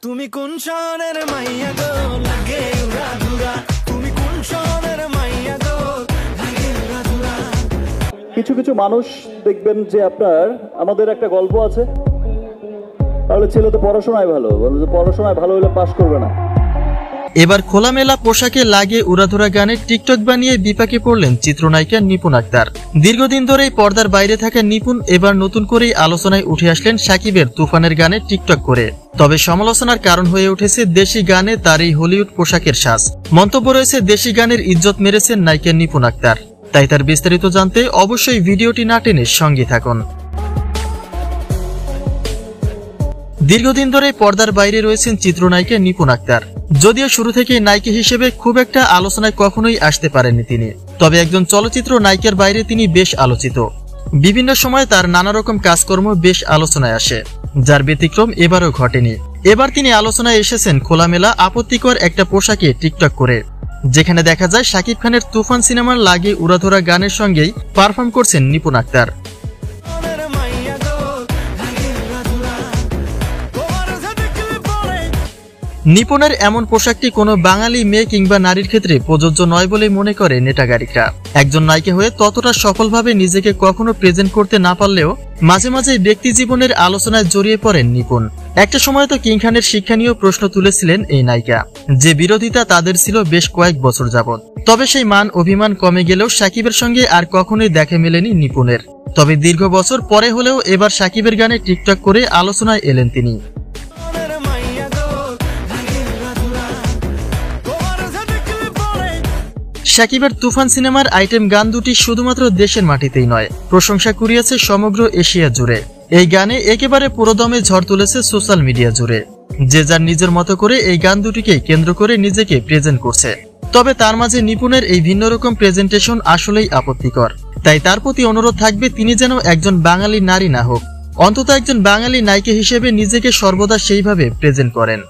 তুমি কোন শহরের মাইয়া গো লাগে উড়া ধুরা, তুমি কোন শহরের মাইয়া গো লাগে উড়া ধুরা। কিছু কিছু মানুষ দেখবেন যে আপনার আমাদের একটা গল্প আছে, তাহলে ছেলে তো পড়াশোনায় ভালো, বলে যে পড়াশোনায় ভালো হলে পাস করবে না। এবার খোলামেলা পোশাকে লাগে উড়াধুরা গানে টিকটক বানিয়ে বিপাকে পড়লেন চিত্রনায়িকা নিপুণ আক্তার। দীর্ঘদিন ধরেই পর্দার বাইরে থাকা নিপুণ এবার নতুন করেই আলোচনায় উঠে আসলেন সাকিবের তুফানের গানে টিকটক করে। তবে সমালোচনার কারণ হয়ে উঠেছে দেশি গানে তার এই হলিউড পোশাকের সাজ। মন্তব্য রয়েছে দেশি গানের ইজ্জত মেরেছেন নায়িকা নিপুণ আক্তার। তাই তার বিস্তারিত জানতে অবশ্যই ভিডিওটি না টেনে সঙ্গে থাকুন। দীর্ঘদিন ধরে পর্দার বাইরে রয়েছেন চিত্রনায়িকা নিপুণ আক্তার। যদিও শুরু থেকে নায়িকা হিসেবে খুব একটা আলোচনায় কখনোই আসতে পারেননি তিনি, তবে একজন চলচ্চিত্র নায়িকার বাইরে তিনি বেশ আলোচিত। বিভিন্ন সময় তার নানা রকম কাজকর্ম বেশ আলোচনায় আসে, যার ব্যতিক্রম এবারও ঘটেনি। এবার তিনি আলোচনায় এসেছেন খোলামেলা আপত্তিকর একটা পোশাকে টিকটক করে, যেখানে দেখা যায় শাকিব খানের তুফান সিনেমার লাগে উড়াধুরা গানের সঙ্গেই পারফর্ম করছেন নিপুণ আক্তার। নিপুণের এমন পোশাকটি কোনো বাঙালি মেয়ে কিংবা নারীর ক্ষেত্রে প্রযোজ্য নয় বলে মনে করে নেটাগারিকরা। একজন নায়িকা হয়ে ততটা সফলভাবে নিজেকে কখনো প্রেজেন্ট করতে না পারলেও মাঝে মাঝে ব্যক্তি জীবনের আলোচনায় জড়িয়ে পড়েন নিপুণ। একটা সময় তো কিং খানের শিক্ষণীয় প্রশ্ন তুলেছিলেন এই নায়িকা, যে বিরোধিতা তাদের ছিল বেশ কয়েক বছর যাবৎ। তবে সেই মান অভিমান কমে গেলেও সাকিবের সঙ্গে আর কখনোই দেখা মেলেনি নিপুণের। তবে দীর্ঘ বছর পরে হলেও এবার সাকিবের গানে টিকটক করে আলোচনায় এলেন তিনি। সাকিবের তুফান সিনেমার আইটেম গান দুটি শুধুমাত্র দেশের মাটিতেই নয়, প্রশংসা কুড়িয়েছে সমগ্র এশিয়া জুড়ে। এই গানে একেবারে পুরোদমে ঝড় তুলেছে সোশ্যাল মিডিয়া জুড়ে। যে যার নিজের মতো করে এই গান দুটিকে কেন্দ্র করে নিজেকে প্রেজেন্ট করছে। তবে তার মাঝে নিপুণের এই ভিন্ন রকম প্রেজেন্টেশন আসলেই আপত্তিকর। তাই তার প্রতি অনুরোধ থাকবে তিনি যেন একজন বাঙালি নারী না হোক, অন্তত একজন বাঙালি নায়িকা হিসেবে নিজেকে সর্বদা সেইভাবে প্রেজেন্ট করেন।